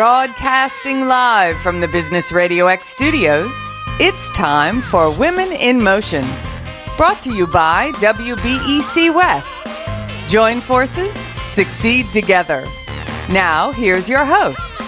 Broadcasting live from the Business RadioX studios, it's time for Women in Motion. Brought to you by WBEC West. Join forces, succeed together. Now, here's your host.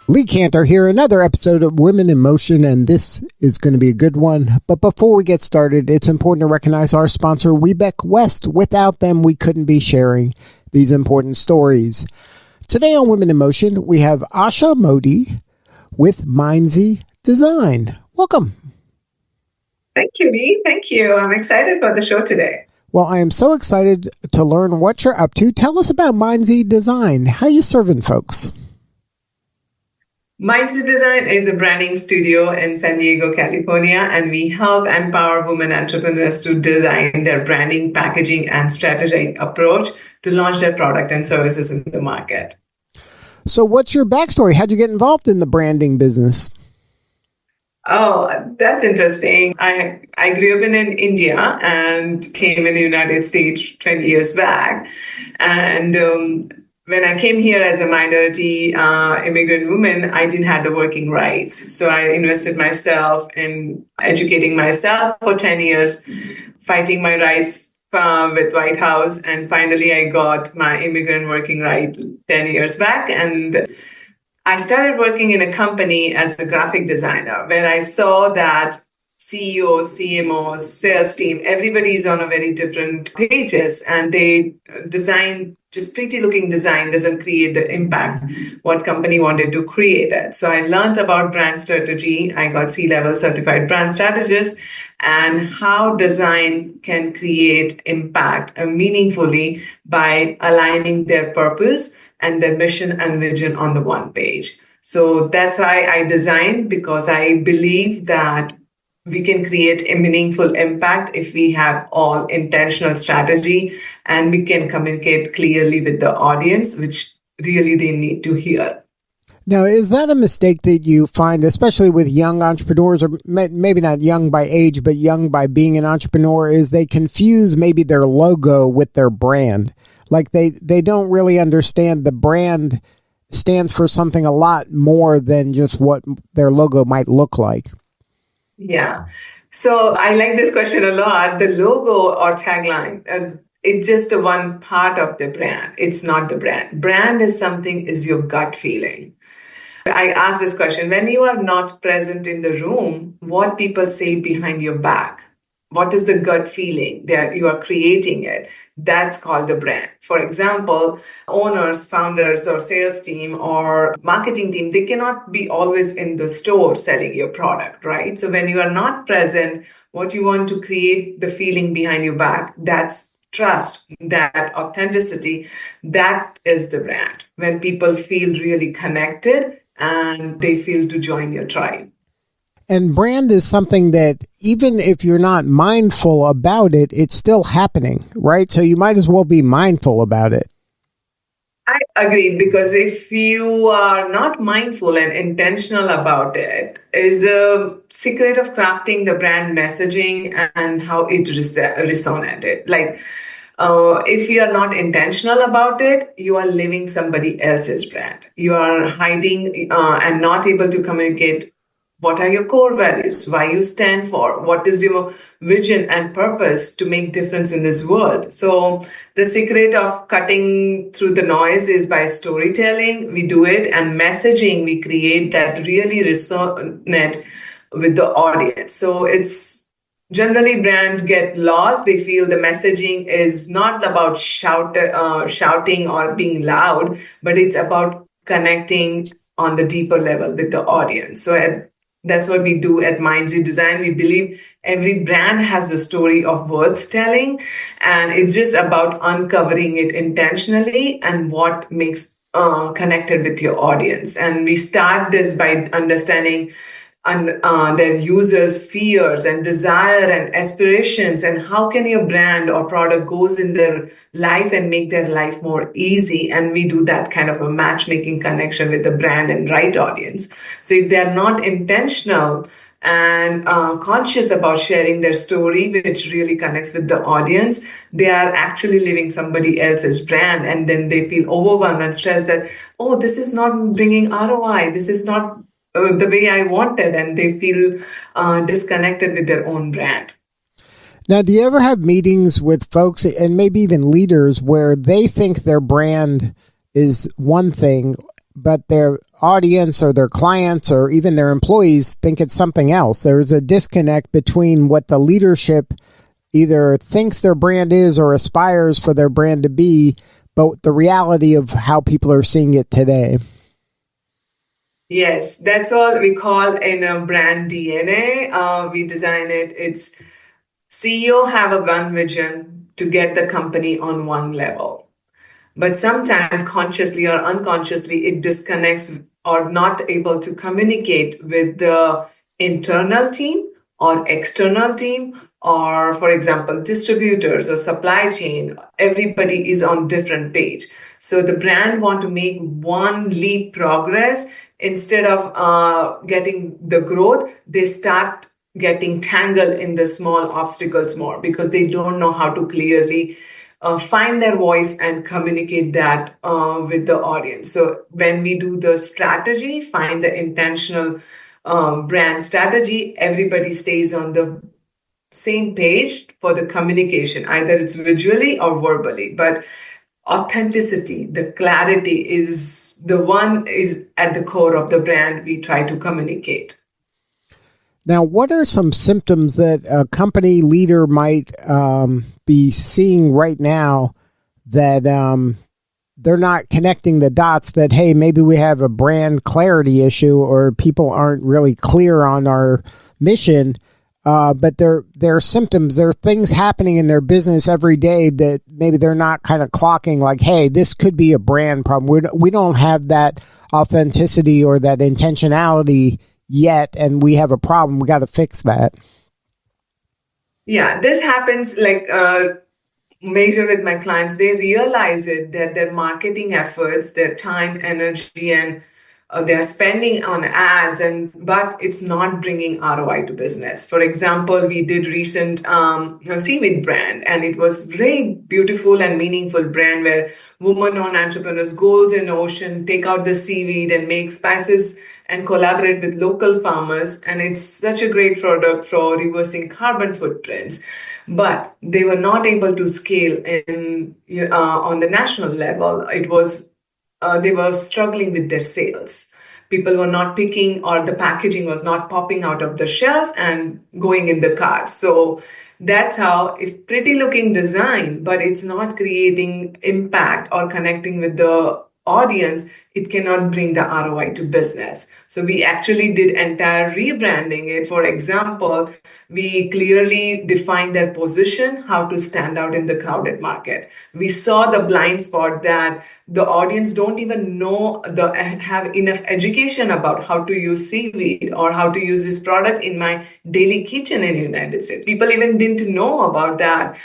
Lee Kantor here, another episode of Women in Motion, and this is going to be a good one. But before we get started, it's important to recognize our sponsor, Webeck West. Without them, we couldn't be sharing these important stories. Today on Women in Motion, we have Asha Mody with Mindsy Design. Welcome. Thank you, Lee. Thank you. I'm excited for the show today. Well, I am so excited to learn what you're up to. Tell us about Mindsy Design. How are you serving folks? Mindsy Design is a branding studio in San Diego, California, and we help empower women entrepreneurs to design their branding, packaging, and strategic approach to launch their product and services in the market. So what's your backstory? How'd you get involved in the branding business? Oh, that's interesting. I grew up in India and came in the United States 20 years back. And when I came here as a minority immigrant woman, I didn't have the working rights. So I invested myself in educating myself for 10 years, fighting my rights with White House. And finally, I got my immigrant working right 10 years back. And I started working in a company as a graphic designer where I saw that CEOs, CMOs, sales team, everybody is on a very different pages and they design just pretty looking design doesn't create the impact what company wanted to create it. So I learned about brand strategy. I got C-level certified brand strategist and how design can create impact meaningfully by aligning their purpose and their mission and vision on the one page. So that's why I designed, because I believe that we can create a meaningful impact if we have all intentional strategy and we can communicate clearly with the audience, which really they need to hear. Now, is that a mistake that you find, especially with young entrepreneurs, or maybe not young by age, but young by being an entrepreneur, is they confuse maybe their logo with their brand? Like they don't really understand the brand stands for something a lot more than just what their logo might look like. Yeah. So I like this question a lot. The logo or tagline, it's just one part of the brand. It's not the brand. Brand is your gut feeling. I ask this question, when you are not present in the room, what people say behind your back? What is the gut feeling that you are creating it? That's called the brand. For example, owners, founders, or sales team or marketing team, they cannot be always in the store selling your product, right? So when you are not present, what you want to create the feeling behind your back, that's trust, that authenticity, that is the brand. When people feel really connected and they feel to join your tribe. And brand is something that even if you're not mindful about it, it's still happening, right? So you might as well be mindful about it. I agree, because if you are not mindful and intentional about it, is a secret of crafting the brand messaging and how it resonated. Like, if you are not intentional about it, you are living somebody else's brand. You are hiding and not able to communicate what are your core values, why you stand for, what is your vision and purpose to make difference in this world. So the secret of cutting through the noise is by storytelling. We do it, and messaging we create that really resonate with the audience. So it's generally brands get lost. They feel the messaging is not about shouting or being loud, but it's about connecting on the deeper level with the audience. So that's what we do at Mindsy Design. We believe every brand has a story of worth telling, and it's just about uncovering it intentionally and what makes connected with your audience. And we start this by understanding their users' fears and desire and aspirations, and how can your brand or product goes in their life and make their life more easy. And we do that kind of a matchmaking connection with the brand and right audience. So if they're not intentional and conscious about sharing their story, which really connects with the audience, they are actually living somebody else's brand. And then they feel overwhelmed and stressed that, oh, this is not bringing ROI. This is not the way I wanted. And they feel disconnected with their own brand. Now, do you ever have meetings with folks and maybe even leaders where they think their brand is one thing, but their audience or their clients or even their employees think it's something else? There's a disconnect between what the leadership either thinks their brand is or aspires for their brand to be, but the reality of how people are seeing it today. Yes, that's all we call in a brand DNA. We design it. It's CEO have a one vision to get the company on one level. But sometimes consciously or unconsciously, it disconnects or not able to communicate with the internal team or external team, or for example, distributors or supply chain. Everybody is on different page. So the brand want to make one leap progress. Instead of getting the growth, they start getting tangled in the small obstacles more because they don't know how to clearly find their voice and communicate that with the audience. So when we do the strategy, find the intentional brand strategy, everybody stays on the same page for the communication, either it's visually or verbally. But authenticity, the clarity is the one is at the core of the brand we try to communicate. Now, what are some symptoms that a company leader might be seeing right now that they're not connecting the dots that, hey, maybe we have a brand clarity issue or people aren't really clear on our mission, but there are symptoms, there are things happening in their business every day that maybe they're not kind of clocking like, hey, this could be a brand problem. We don't have that authenticity or that intentionality yet, and we have a problem. We got to fix that. Yeah, this happens like major with my clients. They realize it that their marketing efforts, their time, energy, and they're spending on ads, but it's not bringing ROI to business. For example, we did recent seaweed brand, and it was very beautiful and meaningful brand where woman-owned entrepreneurs goes in ocean, take out the seaweed, and make spices and collaborate with local farmers. And it's such a great product for reversing carbon footprints. But they were not able to scale in on the national level. It was they were struggling with their sales. People were not picking, or the packaging was not popping out of the shelf and going in the cart. So that's how, if pretty looking design, but it's not creating impact or connecting with the audience, it cannot bring the ROI to business. So we actually did entire rebranding it. For example, we clearly defined their position, how to stand out in the crowded market. We saw the blind spot that the audience don't even know have enough education about how to use seaweed or how to use this product in my daily kitchen in the United States. People even didn't know about that.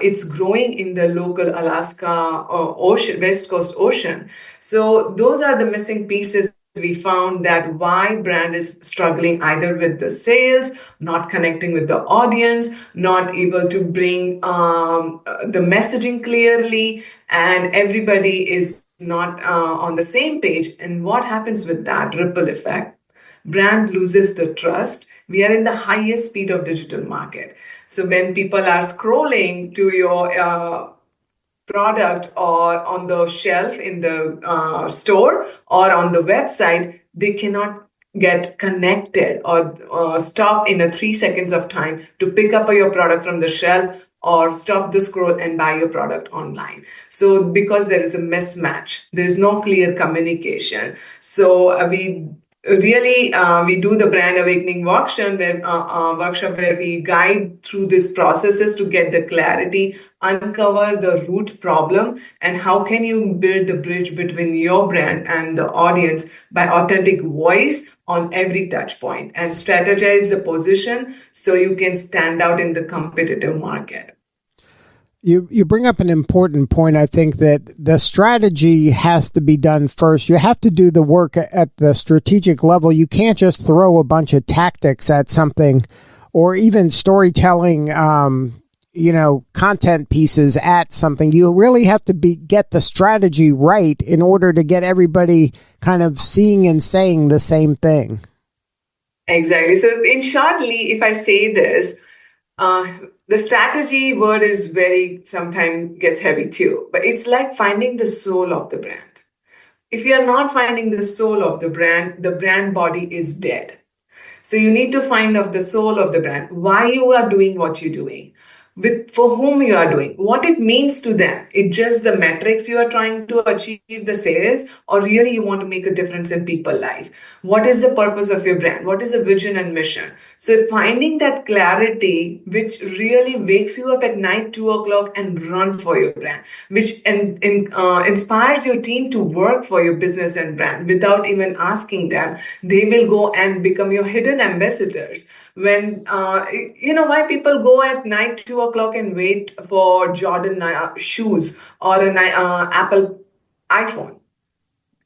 It's growing in the local Alaska ocean, West Coast ocean. So those are the missing pieces. We found that why brand is struggling either with the sales, not connecting with the audience, not able to bring the messaging clearly, and everybody is not on the same page. And what happens with that ripple effect? Brand loses the trust. We are in the highest speed of digital market. So when people are scrolling to your product or on the shelf in the store or on the website, they cannot get connected or stop in a 3 seconds of time to pick up your product from the shelf or stop the scroll and buy your product online. So because there is a mismatch, there is no clear communication. So we do the brand awakening workshop where we guide through these processes to get the clarity, uncover the root problem, and how can you build the bridge between your brand and the audience by authentic voice on every touch point, and strategize the position so you can stand out in the competitive market. You bring up an important point. I think that the strategy has to be done first. You have to do the work at the strategic level. You can't just throw a bunch of tactics at something or even storytelling, content pieces at something. You really have to get the strategy right in order to get everybody kind of seeing and saying the same thing. Exactly. So in shortly, if I say this, the strategy word is sometimes gets heavy too, but it's like finding the soul of the brand. If you are not finding the soul of the brand body is dead. So you need to find out the soul of the brand, why you are doing what you're doing, for whom you are doing, what it means to them. It's just the metrics you are trying to achieve the sales, or really you want to make a difference in people's life. What is the purpose of your brand? What is the vision and mission? So finding that clarity, which really wakes you up at night, 2 o'clock, and run for your brand, which inspires your team to work for your business and brand without even asking them. They will go and become your hidden ambassadors. When why people go at night 2 o'clock and wait for Jordan shoes or an Apple iPhone,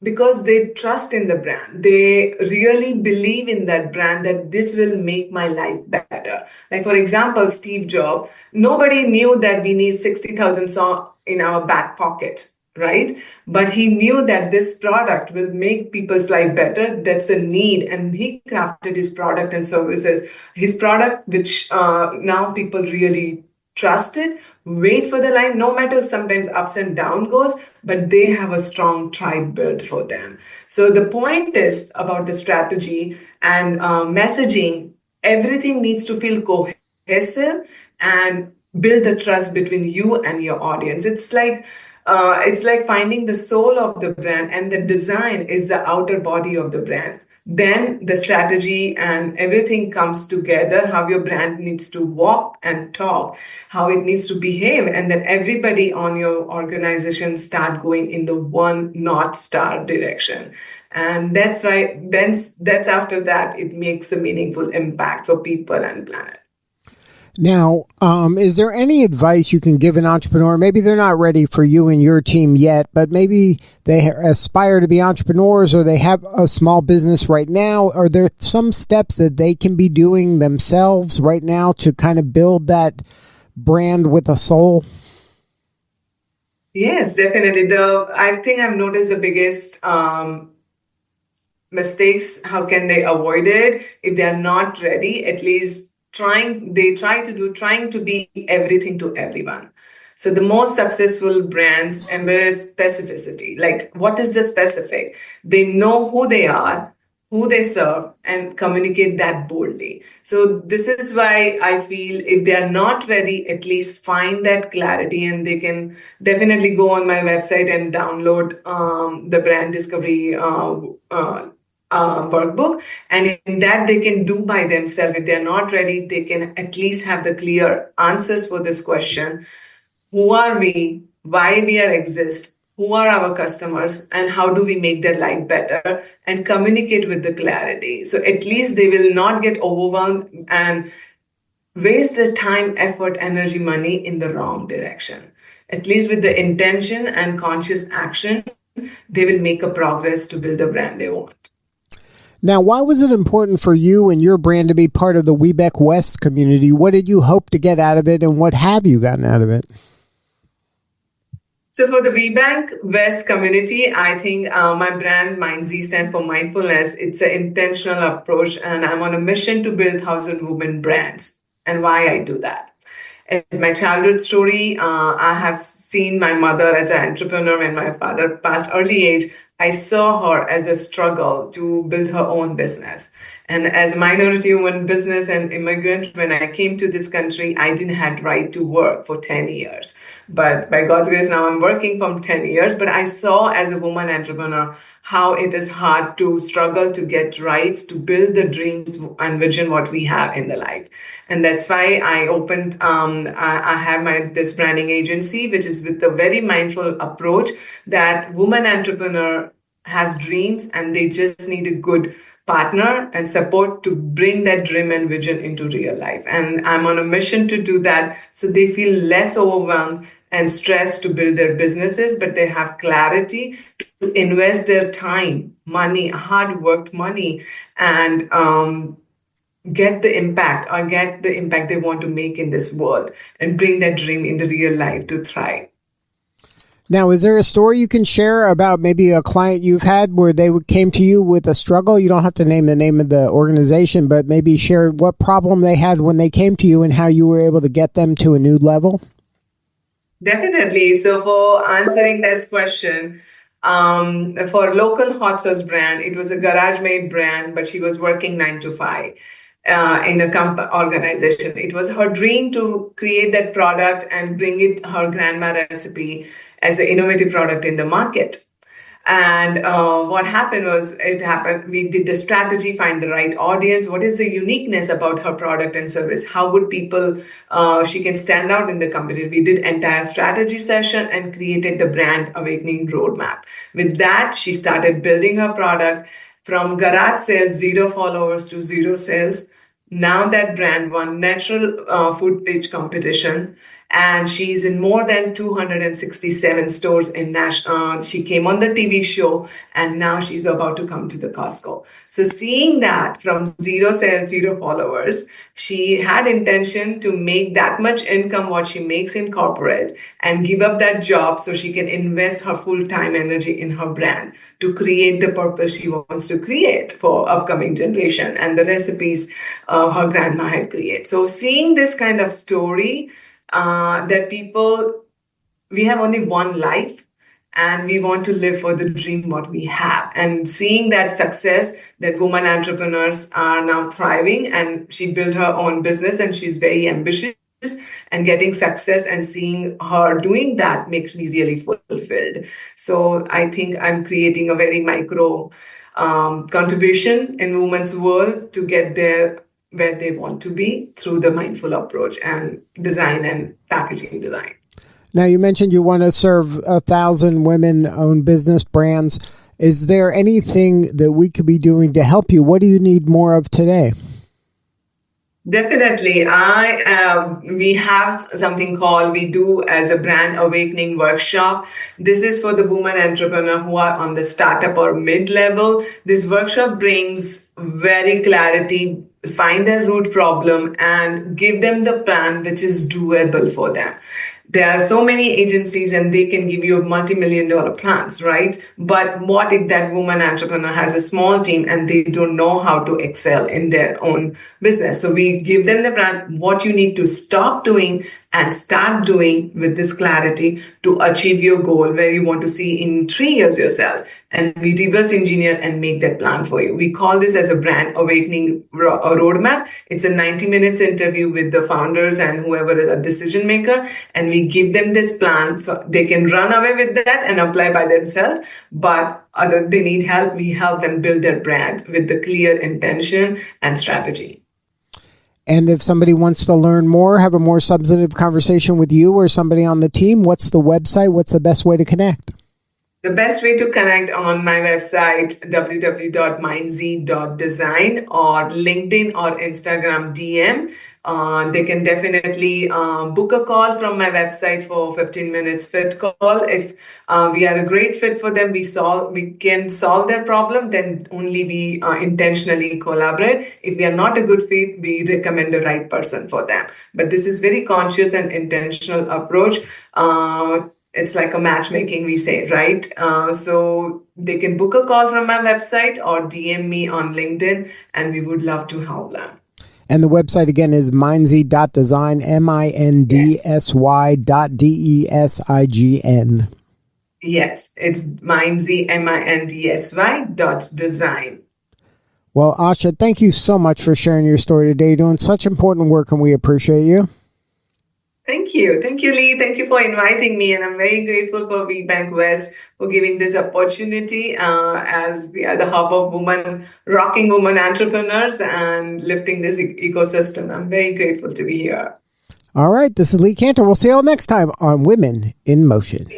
because they trust in the brand. They really believe in that brand, that this will make my life better. Like, for example, Steve Jobs, nobody knew that we need 60,000 songs in our back pocket, right? But he knew that this product will make people's life better. That's a need. And he crafted his product and services, his product, which now people really trust it, wait for the line, no matter sometimes ups and down goes, but they have a strong tribe built for them. So the point is about the strategy and messaging. Everything needs to feel cohesive and build the trust between you and your audience. It's like finding the soul of the brand, and the design is the outer body of the brand. Then the strategy and everything comes together, how your brand needs to walk and talk, how it needs to behave, and then everybody on your organization start going in the one North Star direction. And that's why that's after that it makes a meaningful impact for people and planet. Now, is there any advice you can give an entrepreneur? Maybe they're not ready for you and your team yet, but maybe they aspire to be entrepreneurs, or they have a small business right now. Are there some steps that they can be doing themselves right now to kind of build that brand with a soul? Yes, definitely. I think I've noticed the biggest mistakes. How can they avoid it if they are not ready? At least trying to be everything to everyone. So the most successful brands embrace specificity. Like, what is the specific? They know who they are, who they serve, and communicate that boldly. So this is why I feel if they are not ready, at least find that clarity, and they can definitely go on my website and download the brand discovery workbook, and in that they can do by themselves. If they're not ready, they can at least have the clear answers for this question: who are we, why we are exist, who are our customers, and how do we make their life better, and communicate with the clarity. So at least they will not get overwhelmed and waste their time, effort, energy, money in the wrong direction. At least with the intention and conscious action, they will make a progress to build the brand they want. Now, why was it important for you and your brand to be part of the Webec West community? What did you hope to get out of it, and what have you gotten out of it? So for the WeBank West community, I think my brand Mindsy stands for mindfulness. It's an intentional approach, and I'm on a mission to build 1,000 women brands. And why I do that? In my childhood story, I have seen my mother as an entrepreneur. When my father passed early age, I saw her as a struggle to build her own business. And as a minority woman, business and immigrant, when I came to this country, I didn't have right to work for 10 years. But by God's grace, now I'm working for 10 years. But I saw as a woman entrepreneur how it is hard to struggle to get rights, to build the dreams and vision what we have in the life. And that's why I opened, I have this branding agency, which is with a very mindful approach that woman entrepreneur has dreams and they just need a good partner and support to bring that dream and vision into real life. And I'm on a mission to do that so they feel less overwhelmed and stressed to build their businesses, but they have clarity to invest their time, money, hard worked money, and get the impact they want to make in this world and bring that dream into real life to thrive. Now, is there a story you can share about maybe a client you've had where they came to you with a struggle? You don't have to name the name of the organization, but maybe share what problem they had when they came to you and how you were able to get them to a new level? Definitely. So for answering this question, for local hot sauce brand, it was a garage made brand, but she was working 9 to 5 in a organization. It was her dream to create that product and bring it her grandma recipe as an innovative product in the market. And what happened was, we did the strategy, find the right audience. What is the uniqueness about her product and service? How would people, she can stand out in the company? We did entire strategy session and created the brand awakening roadmap. With that, she started building her product from garage sales, 0 followers to 0 sales. Now that brand won natural food pitch competition, and she's in more than 267 stores in national. She came on the TV show, and now she's about to come to the Costco. So seeing that from 0 sales, 0 followers, she had intention to make that much income what she makes in corporate and give up that job so she can invest her full-time energy in her brand to create the purpose she wants to create for upcoming generation and the recipes her grandma had created. So seeing this kind of story, that we have only one life and we want to live for the dream what we have, and seeing that success, that women entrepreneurs are now thriving, and she built her own business and she's very ambitious and getting success, and seeing her doing that makes me really fulfilled. So I think I'm creating a very micro contribution in women's world to get there where they want to be through the mindful approach and design and packaging design. Now, you mentioned you want to serve 1,000 women-owned business brands. Is there anything that we could be doing to help you? What do you need more of today? Definitely. We have something called, we do as a brand awakening workshop. This is for the women entrepreneur who are on the startup or mid-level. This workshop brings very clarity, find their root problem and give them the plan which is doable for them. There are so many agencies and they can give you multi-million-dollar plans, right? But what if that woman entrepreneur has a small team and they don't know how to excel in their own business? So we give them the plan, what you need to stop doing and start doing with this clarity to achieve your goal where you want to see in 3 years yourself. And we reverse engineer and make that plan for you. We call this as a brand awakening roadmap. It's a 90 minutes interview with the founders and whoever is a decision maker. And we give them this plan so they can run away with that and apply by themselves. But other they need help, we help them build their brand with the clear intention and strategy. And if somebody wants to learn more, have a more substantive conversation with you or somebody on the team, what's the website? What's the best way to connect? The best way to connect on my website, www.mindsy.design, or LinkedIn or Instagram DM. They can definitely book a call from my website for 15 minutes fit call. If we are a great fit for them, we can solve their problem, then only we intentionally collaborate. If we are not a good fit, we recommend the right person for them. But this is very conscious and intentional approach. It's like a matchmaking, we say, right? So they can book a call from my website or DM me on LinkedIn, and we would love to help them. And the website again is mindsy.design, mindsy.design. Yes, it's Mindsy, mindsy.design. Well, Asha, thank you so much for sharing your story today. You're doing such important work, and we appreciate you. Thank you. Thank you, Lee. Thank you for inviting me. And I'm very grateful for WeBank West for giving this opportunity as we are the hub of rocking women entrepreneurs and lifting this ecosystem. I'm very grateful to be here. All right. This is Lee Kantor. We'll see you all next time on Women in Motion.